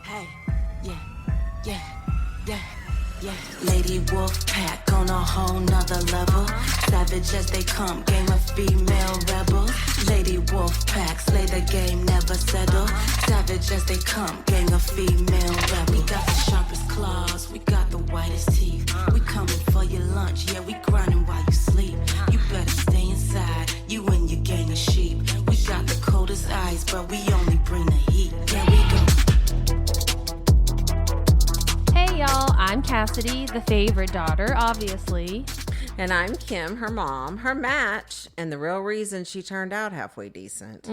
Hey, yeah, yeah, yeah, yeah. Lady wolf pack on a whole nother level. Savage as they come, game of female rebels. Lady wolf pack, slay the game, never settle. Savage as they come, gang of female rebels. We got the sharpest claws, we got the whitest teeth. We coming for your lunch, yeah, we grinding while you sleep. You better stay inside, you and your gang of sheep. We got the coldest eyes, but we only bring the heat. Yeah, we go. Hey y'all, I'm Cassidy, the favorite daughter, obviously. And I'm Kim, her mom, her match, and the real reason she turned out halfway decent.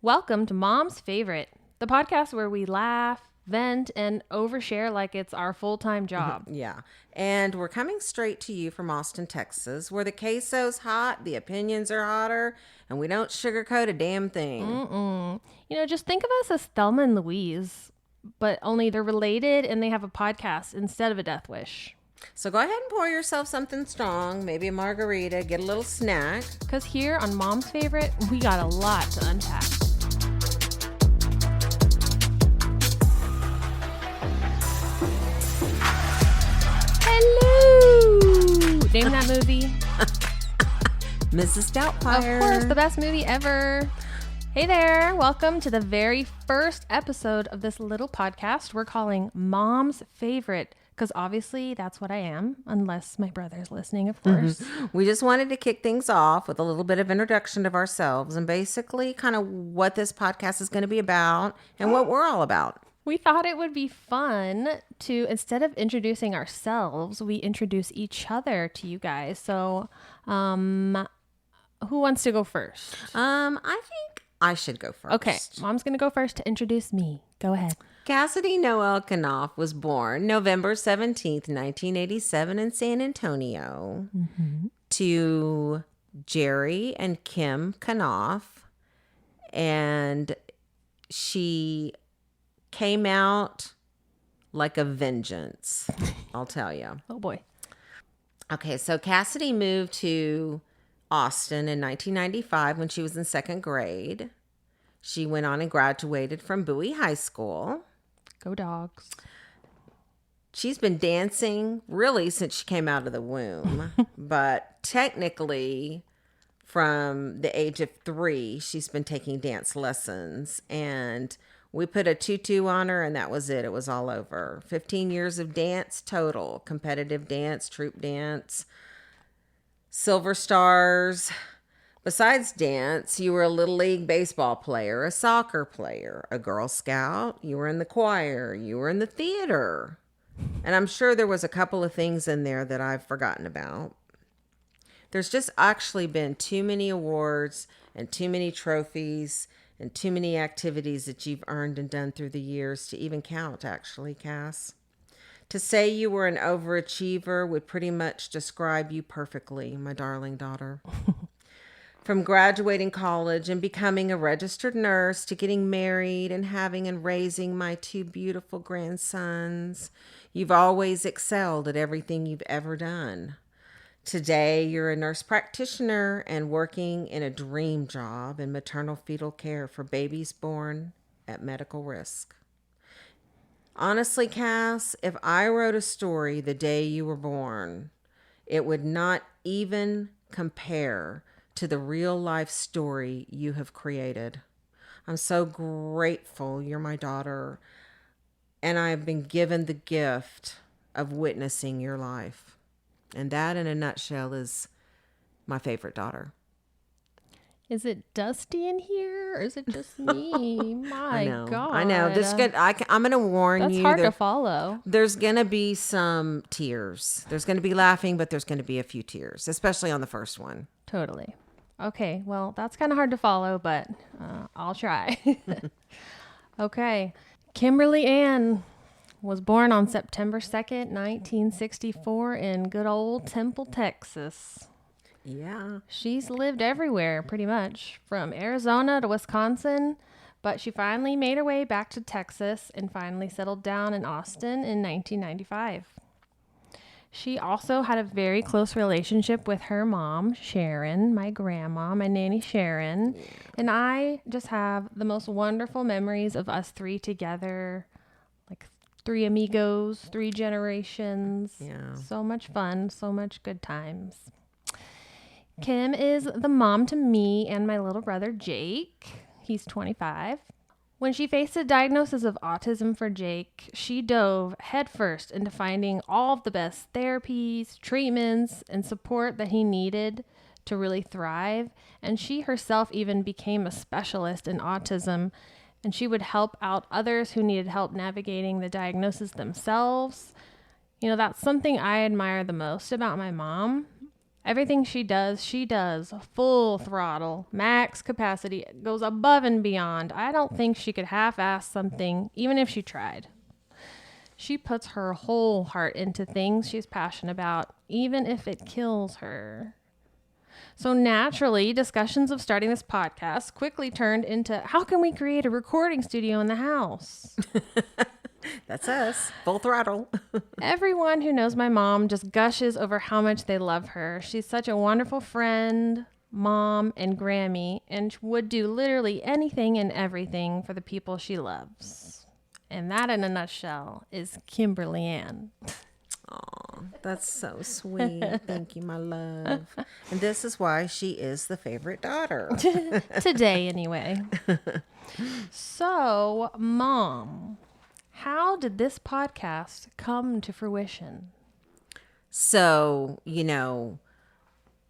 Welcome to Mom's Favorite, the podcast where we laugh, vent, and overshare like it's our full-time job. Yeah. And we're coming straight to you from Austin, Texas, where the queso's hot, the opinions are hotter, and we don't sugarcoat a damn thing. You know, just think of us as Thelma and Louise, but only they're related and they have a podcast instead of a death wish. So go ahead and pour yourself something strong, maybe a margarita, get a little snack. Because here on Mom's Favorite, we got a lot to unpack. Hello! Name that movie. Mrs. Doubtfire. Of course, the best movie ever. Hey there, welcome to the very first episode of this little podcast we're calling Mom's Favorite, because obviously that's what I am, unless my brother's listening, of course. We just wanted to kick things off with a little bit of introduction of ourselves and basically kind of what this podcast is going to be about and what we're all about. We thought it would be fun to, instead of introducing ourselves, we introduce each other to you guys. So, who wants to go first? I think I should go first. Okay, Mom's going to go first to introduce me. Go ahead. Cassidy Noel Knopf was born November 17th, 1987 in San Antonio to Jerry and Kim Knopf. And she came out like a vengeance, I'll tell you. Oh, boy. Okay, so Cassidy moved to Austin in 1995 when she was in second grade. She went on and graduated from Bowie High School. Go Dogs. She's been dancing really since she came out of the womb, but technically from the age of 3, she's been taking dance lessons, and we put a tutu on her and that was it. It was all over. 15 years of dance total, competitive dance, troop dance, Silver Stars. Besides dance, you were a Little League baseball player, a soccer player, a Girl Scout. You were in the choir. You were in the theater. And I'm sure there was a couple of things in there that I've forgotten about. There's just actually been too many awards and too many trophies and too many activities that you've earned and done through the years to even count, actually, Cass. To say you were an overachiever would pretty much describe you perfectly, my darling daughter. From graduating college and becoming a registered nurse to getting married and having and raising my 2 beautiful grandsons, you've always excelled at everything you've ever done. Today, you're a nurse practitioner and working in a dream job in maternal fetal care for babies born at medical risk. Honestly, Cass, if I wrote a story the day you were born, it would not even compare to the real life story you have created. I'm so grateful you're my daughter, and I have been given the gift of witnessing your life. And that, in a nutshell, is my favorite daughter. Is it dusty in here or is it just me? My God. I know. I'm going to warn That's you. hard to follow. There's going to be some tears. There's going to be laughing, but there's going to be a few tears, especially on the first one. Totally. Okay, well, that's kind of hard to follow, but I'll try. Okay. Kimberly Ann was born on September 2nd, 1964 in good old Temple, Texas. Yeah. She's lived everywhere, pretty much, from Arizona to Wisconsin, but she finally made her way back to Texas and finally settled down in Austin in 1995. She also had a very close relationship with her mom, Sharon, my grandma, my nanny Sharon. Yeah. And I just have the most wonderful memories of us 3 together. 3 amigos, 3 generations. Yeah. So much fun, so much good times. Kim is the mom to me and my little brother Jake. He's 25. When she faced a diagnosis of autism for Jake, she dove headfirst into finding all of the best therapies, treatments, and support that he needed to really thrive. And she herself even became a specialist in autism, and she would help out others who needed help navigating the diagnosis themselves. You know, that's something I admire the most about my mom. Everything she does full throttle, max capacity, goes above and beyond. I don't think she could half-ass something, even if she tried. She puts her whole heart into things she's passionate about, even if it kills her. So naturally, discussions of starting this podcast quickly turned into, how can we create a recording studio in the house? That's us. Full throttle. Everyone who knows my mom just gushes over how much they love her. She's such a wonderful friend, mom, and Grammy, and would do literally anything and everything for the people she loves. And that, in a nutshell, is Kimberly Ann. Aw, that's so sweet. Thank you, my love. And this is why she is the favorite daughter. Today, anyway. So, Mom, how did this podcast come to fruition? So,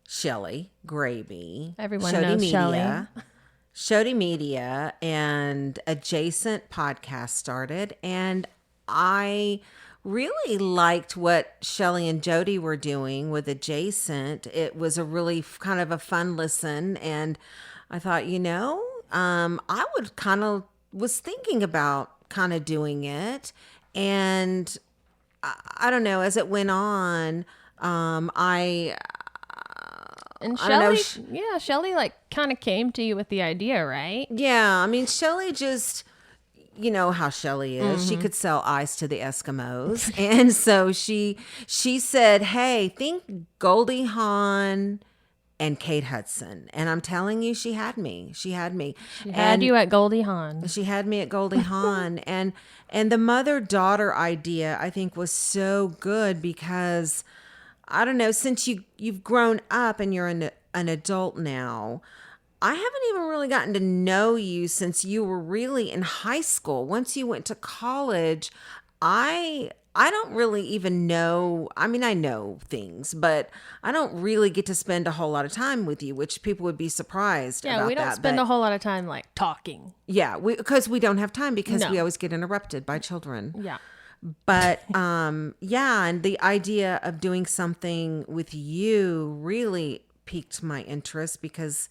Shelly Graby. Everyone knows Shelly. Shody Media and Adjacent podcast started. And I really liked what Shelly and Jody were doing with Adjacent. It was a really kind of a fun listen. And I thought, I was thinking about kind of doing it. And I don't know, as it went on, And I don't know, Shelly kind of came to you with the idea, right? Yeah, I mean, Shelly just, you know how Shelly is. She could sell ice to the Eskimos. And so she said, hey, think Goldie Hawn and Kate Hudson. And I'm telling you, she had me. She had You at Goldie Hawn. She had me at Goldie Hawn. And the mother-daughter idea, I think, was so good because, I don't know, since you've grown up and you're an adult now, I haven't even really gotten to know you since you were really in high school. Once you went to college, I don't really even know. I mean, I know things, but I don't really get to spend a whole lot of time with you, which people would be surprised about. Yeah, we don't spend a whole lot of time talking. Yeah, because we don't have time because No. we always get interrupted by children. Yeah. But yeah, and the idea of doing something with you really piqued my interest because,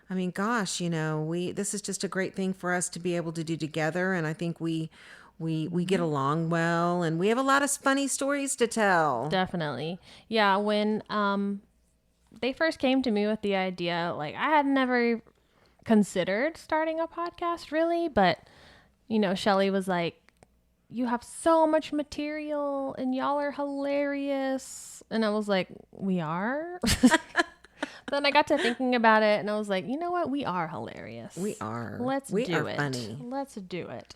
I mean, gosh, this is just a great thing for us to be able to do together, and I think we get along well, and we have a lot of funny stories to tell. Definitely. Yeah, when they first came to me with the idea, I had never considered starting a podcast really, but Shelly was like, you have so much material and y'all are hilarious. And I was like, we are? Then I got to thinking about it and I was like, you know what? We are hilarious. We are. We are it. Funny. Let's do it.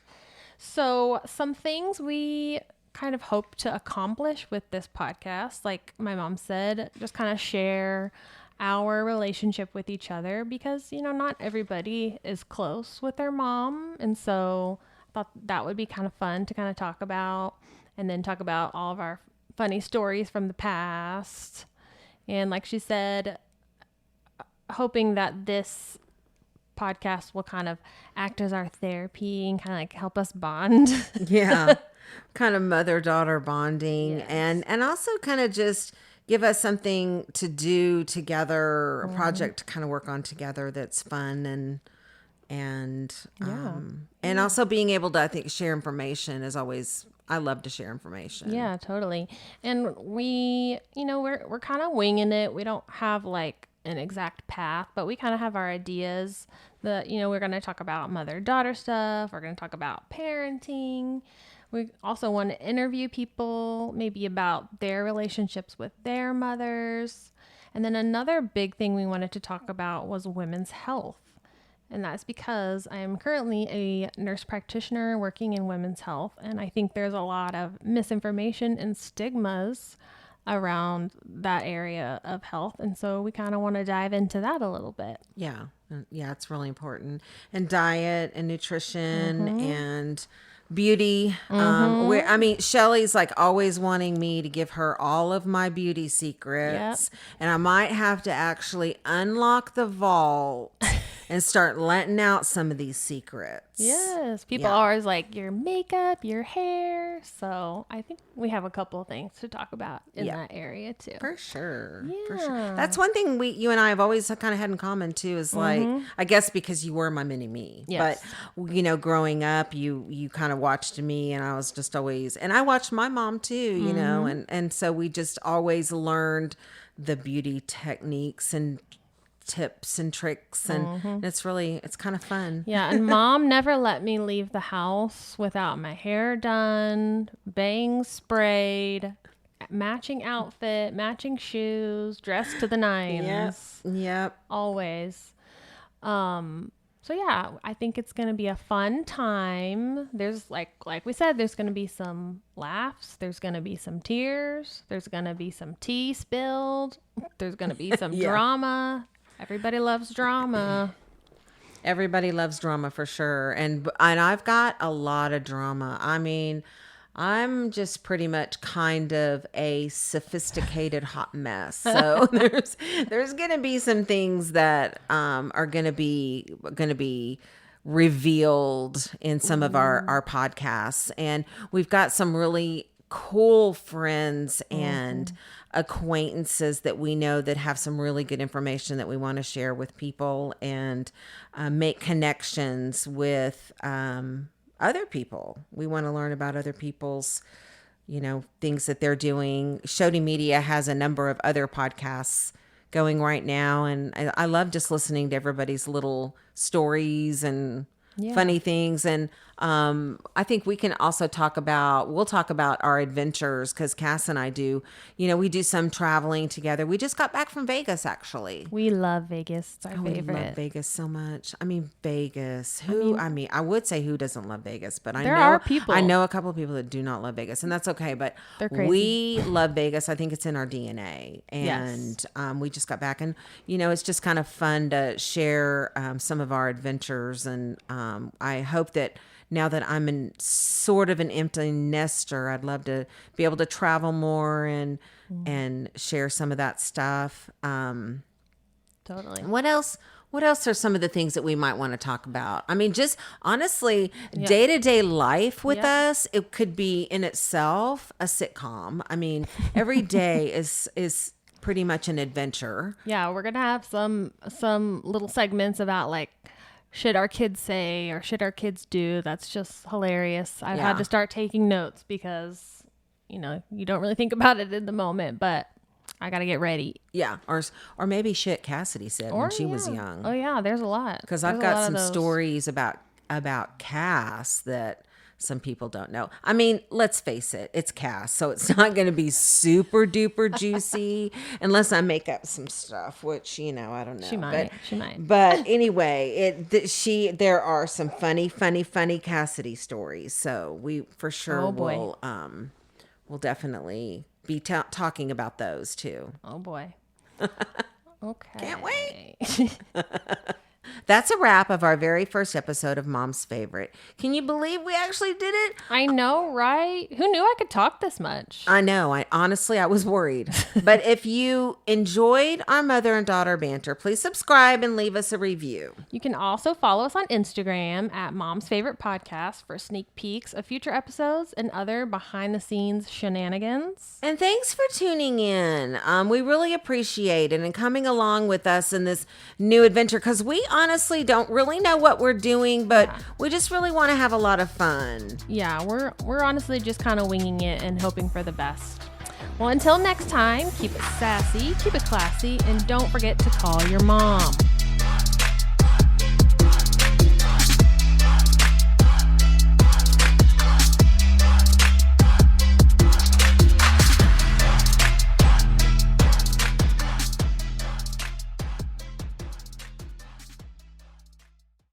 So some things we kind of hope to accomplish with this podcast, like my mom said, just kind of share our relationship with each other because, not everybody is close with their mom. And so I thought that would be kind of fun to kind of talk about, and then talk about all of our funny stories from the past. And like she said, hoping that this podcast will kind of act as our therapy and kind of help us bond. Yeah. Kind of mother-daughter bonding. Yes. And also kind of just give us something to do together, a project to kind of work on together that's fun and also being able to, I think, share information is always, I love to share information. Yeah, totally. And we, we're kind of winging it. We don't have an exact path, but we kind of have our ideas that, we're going to talk about mother-daughter stuff. We're going to talk about parenting. We also want to interview people maybe about their relationships with their mothers. And then another big thing we wanted to talk about was women's health. And that's because I am currently a nurse practitioner working in women's health. And I think there's a lot of misinformation and stigmas around that area of health. And so we kind of want to dive into that a little bit. Yeah. Yeah, it's really important. And diet and nutrition and beauty. Shelly's like always wanting me to give her all of my beauty secrets. And I might have to actually unlock the vault and start letting out some of these secrets. Yes. People are always like, your makeup, your hair. So I think we have a couple of things to talk about in that area too. For sure. Yeah. For sure. That's one thing you and I have always kind of had in common too, is like, I guess because you were my mini me. Yes. But, you know, growing up, you kind of watched me, and I was just always, and I watched my mom too, you know, and so we just always learned the beauty techniques and tips and tricks, and it's kind of fun. Yeah, and Mom never let me leave the house without my hair done, bangs sprayed, matching outfit, matching shoes, dressed to the nines. Yep. Always. So yeah, I think it's going to be a fun time. There's like we said, there's going to be some laughs. There's going to be some tears. There's going to be some tea spilled. There's going to be some drama. Everybody loves drama. Everybody loves drama for sure. And I've got a lot of drama. I mean, I'm just pretty much kind of a sophisticated hot mess. So there's going to be some things that are going to be revealed in some of our podcasts. And we've got some really cool friends and acquaintances that we know that have some really good information that we want to share with people, and make connections with other people. We want to learn about other people's, you know, things that they're doing. Shody Media has a number of other podcasts going right now, and I love just listening to everybody's little stories and funny things. And I think we can also we'll talk about our adventures, because Cass and I do, you know, we do some traveling together. We just got back from Vegas, actually. We love Vegas. It's our We favorite. love Vegas so much. I mean, Vegas. I would say who doesn't love Vegas, but There are people. I know a couple of people that do not love Vegas, and that's okay. But They're crazy. We love Vegas. I think it's in our DNA, and we just got back, and you know, it's just kind of fun to share some of our adventures, and I hope that now that I'm in sort of an empty nester, I'd love to be able to travel more and share some of that stuff. Totally. What else are some of the things that we might want to talk about? I mean, just honestly, day-to-day life with us, it could be in itself a sitcom. I mean, every day is pretty much an adventure. Yeah, we're gonna have some little segments about like, should our kids say or should our kids do? That's just hilarious. I've had to start taking notes because, you know, you don't really think about it in the moment, but I got to get ready. Yeah. Or maybe shit Cassidy said when she was young. Oh yeah, there's a lot. Because I've got some stories about Cass that some people don't know. I mean, let's face it, it's Cass, so it's not going to be super duper juicy unless I make up some stuff, which, you know, I don't know. She might. But anyway, there are some funny Cassidy stories. So we for sure we'll definitely be talking about those too. Oh boy. Okay. Can't wait. That's a wrap of our very first episode of Mom's Favorite. Can you believe we actually did it? I know, right? Who knew I could talk this much? I know. I was worried. But if you enjoyed our mother and daughter banter, please subscribe and leave us a review. You can also follow us on Instagram at Mom's Favorite Podcast for sneak peeks of future episodes and other behind-the-scenes shenanigans. And thanks for tuning in. We really appreciate it and coming along with us in this new adventure, because we honestly don't really know what we're doing, but we just really want to have a lot of fun. Yeah, we're honestly just kind of winging it and hoping for the best. Well, until next time, keep it sassy, keep it classy, and don't forget to call your mom.